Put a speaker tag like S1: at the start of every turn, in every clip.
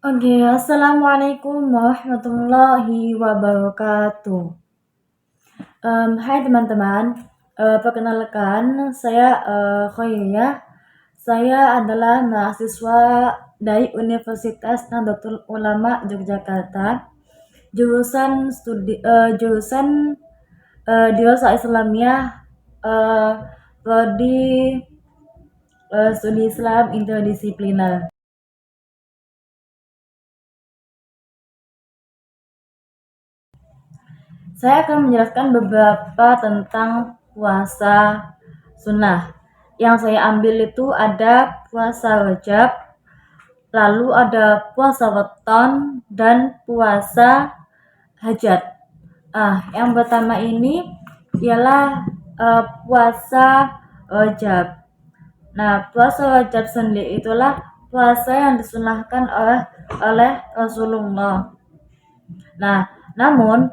S1: Oke, assalamualaikum warahmatullahi wabarakatuh. Hai teman-teman, perkenalkan saya Khoiriyah. Saya adalah mahasiswa dari Universitas Nahdlatul Ulama Yogyakarta, jurusan Dirasa Islamiyah, eh, prodi Studi Islam Interdisipliner. Saya akan menjelaskan beberapa tentang puasa sunnah. Yang saya ambil itu ada puasa Rajab, lalu ada puasa weton, dan puasa hajat. Yang pertama ini ialah puasa Rajab. Nah, puasa Rajab sendiri itulah puasa yang disunahkan oleh Rasulullah. Nah, namun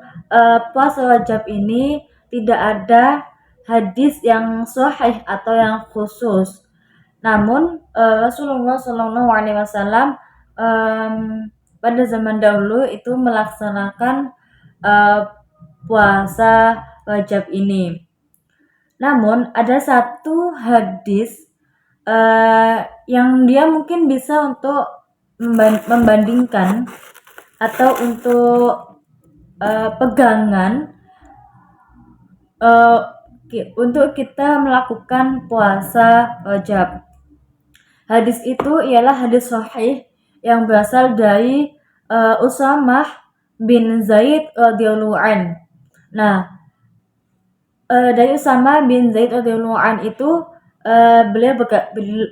S1: puasa wajib ini tidak ada hadis yang sahih atau yang khusus. Namun Rasulullah Shallallahu Alaihi Wasallam pada zaman dahulu itu melaksanakan eh, puasa wajib ini. Namun ada satu hadis yang dia mungkin bisa untuk membandingkan atau untuk pegangan uh, untuk kita melakukan puasa wajib. Hadis itu ialah hadis sahih yang berasal dari Usamah bin Zaid radhiyallahu an. Nah, dari Usamah bin Zaid radhiyallahu an itu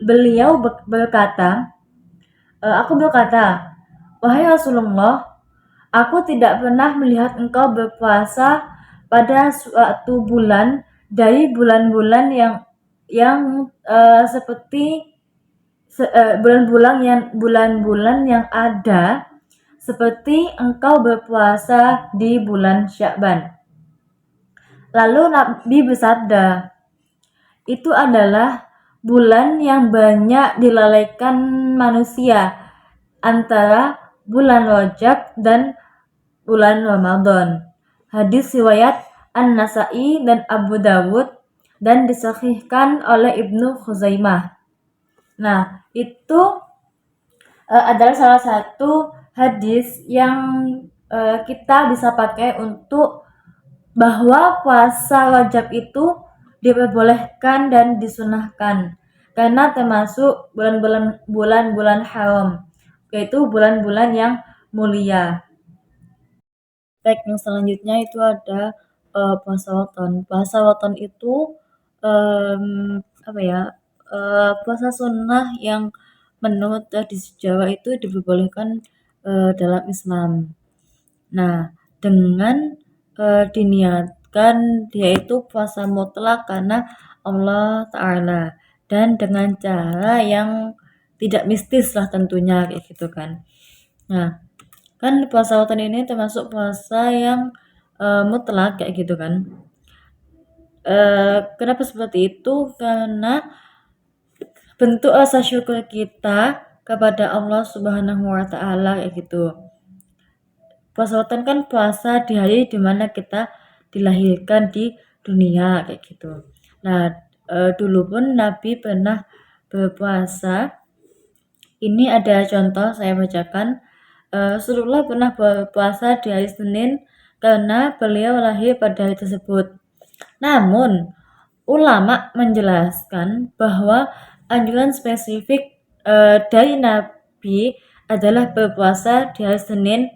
S1: beliau berkata, aku berkata, wahai Rasulullah, aku tidak pernah melihat engkau berpuasa pada suatu bulan dari bulan-bulan yang seperti bulan-bulan yang ada seperti engkau berpuasa di bulan Sya'ban. Lalu Nabi bersabda, itu adalah bulan yang banyak dilalaikan manusia antara bulan Rajab dan bulan Ramadan. Hadis riwayat An-Nasa'i dan Abu Dawud dan disahihkan oleh Ibnu Khuzaimah. Nah, itu adalah salah satu hadis yang kita bisa pakai untuk bahwa puasa wajib itu diperbolehkan dan disunahkan karena termasuk bulan-bulan haram, yaitu bulan-bulan yang mulia. Baik, yang selanjutnya itu ada puasa weton. Puasa weton itu apa ya? Puasa sunnah yang menurut tradisi Jawa itu diperbolehkan dalam Islam. Nah, dengan diniatkan dia itu puasa mutlak karena Allah Ta'ala dan dengan cara yang tidak mistis lah tentunya kayak gitu kan. Nah, kan puasa weton ini termasuk puasa yang mutlak kayak gitu kan. Kenapa seperti itu? Karena bentuk rasa syukur kita kepada Allah Subhanahu wa taala kayak gitu. Puasa weton kan puasa di hari dimana kita dilahirkan di dunia kayak gitu. Nah, dulu pun Nabi pernah berpuasa. Ini ada contoh saya bacakan. Rasulullah pernah berpuasa di hari Senin karena beliau lahir pada hari tersebut. Namun, ulama menjelaskan bahwa anjuran spesifik dari Nabi adalah berpuasa di hari Senin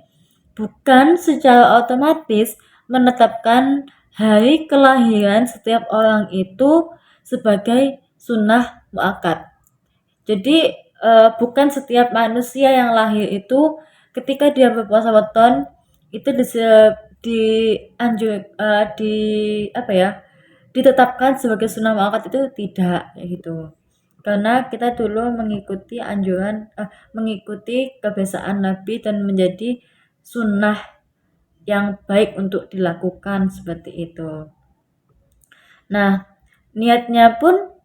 S1: bukan secara otomatis menetapkan hari kelahiran setiap orang itu sebagai sunnah muakkad. Jadi bukan setiap manusia yang lahir itu ketika dia berpuasa weton itu di anjur di apa ya ditetapkan sebagai sunnah muakkad itu tidak kayak gitu. Karena kita dulu mengikuti kebiasaan Nabi dan menjadi sunnah yang baik untuk dilakukan seperti itu. Nah, niatnya pun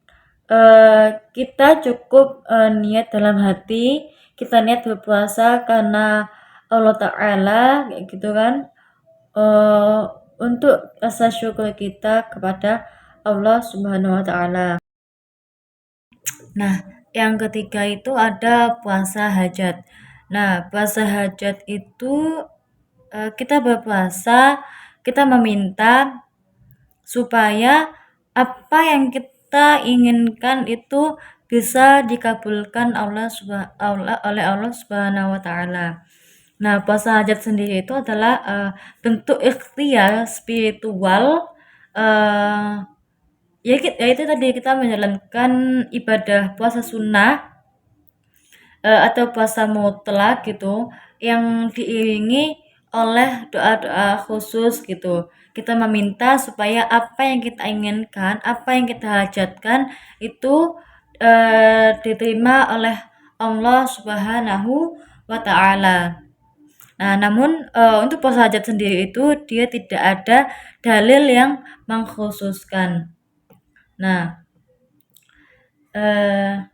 S1: kita cukup niat dalam hati, kita niat berpuasa karena Allah Ta'ala kayak gitu kan, untuk rasa syukur kita kepada Allah Subhanahu wa Ta'ala. Nah, yang ketiga itu ada puasa hajat. Nah, puasa hajat itu kita berpuasa, kita meminta supaya apa yang kita inginkan itu bisa dikabulkan oleh Allah Subhanahu wa Ta'ala. Nah, puasa hajat sendiri itu adalah bentuk ikhtiar spiritual, yaitu tadi kita menjalankan ibadah puasa sunnah atau puasa mutlak gitu yang diiringi oleh doa-doa khusus gitu. Kita meminta supaya apa yang kita inginkan, apa yang kita hajatkan itu diterima oleh Allah Subhanahu wa Ta'ala. Nah, namun untuk puasa hajat sendiri itu dia tidak ada dalil yang mengkhususkan. Nah, eh,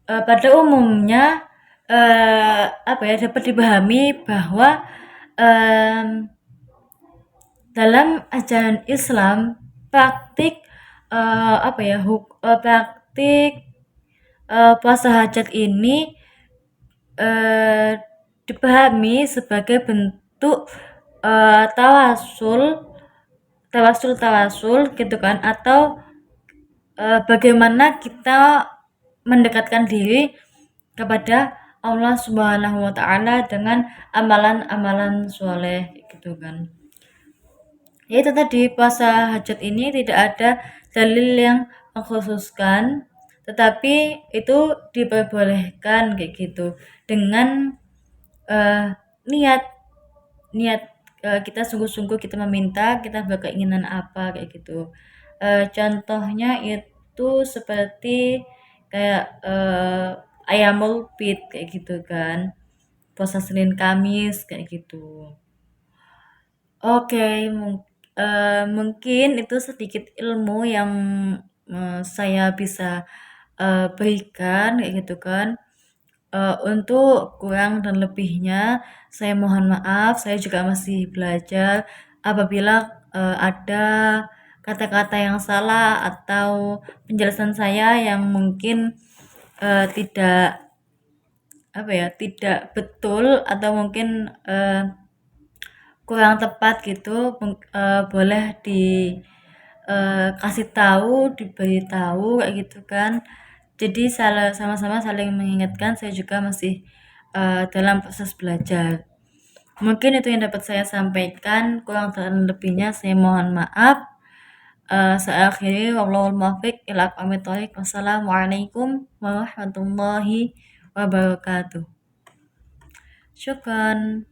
S1: pada umumnya dapat dipahami bahwa dalam ajaran Islam praktik praktik puasa hajat ini dipahami sebagai bentuk tawasul gitu kan, atau bagaimana kita mendekatkan diri kepada Allah Subhanahu wa Ta'ala dengan amalan-amalan soleh gitu kan. Ya itu tadi, puasa hajat ini tidak ada dalil yang mengkhususkan, tetapi itu diperbolehkan kayak gitu dengan niat niat kita sungguh-sungguh kita meminta, kita berkeinginan apa kayak gitu. Contohnya itu seperti kayak Ayamul Bid kayak gitu kan, puasa Senin Kamis kayak gitu. Oke, mungkin itu sedikit ilmu yang saya bisa berikan kayak gitu kan. Untuk kurang dan lebihnya saya mohon maaf, saya juga masih belajar. Apabila ada kata-kata yang salah atau penjelasan saya yang mungkin tidak tidak betul atau mungkin kurang tepat gitu, boleh dikasih tahu, diberitahu kayak gitu kan. Jadi sama-sama saling mengingatkan, saya juga masih dalam proses belajar. Mungkin itu yang dapat saya sampaikan, kurang dan lebihnya saya mohon maaf. Saya akhiri, wallahul muwaffiq ila aqwamit thoriq. Wassalamualaikum warahmatullahi wabarakatuh. Syukran.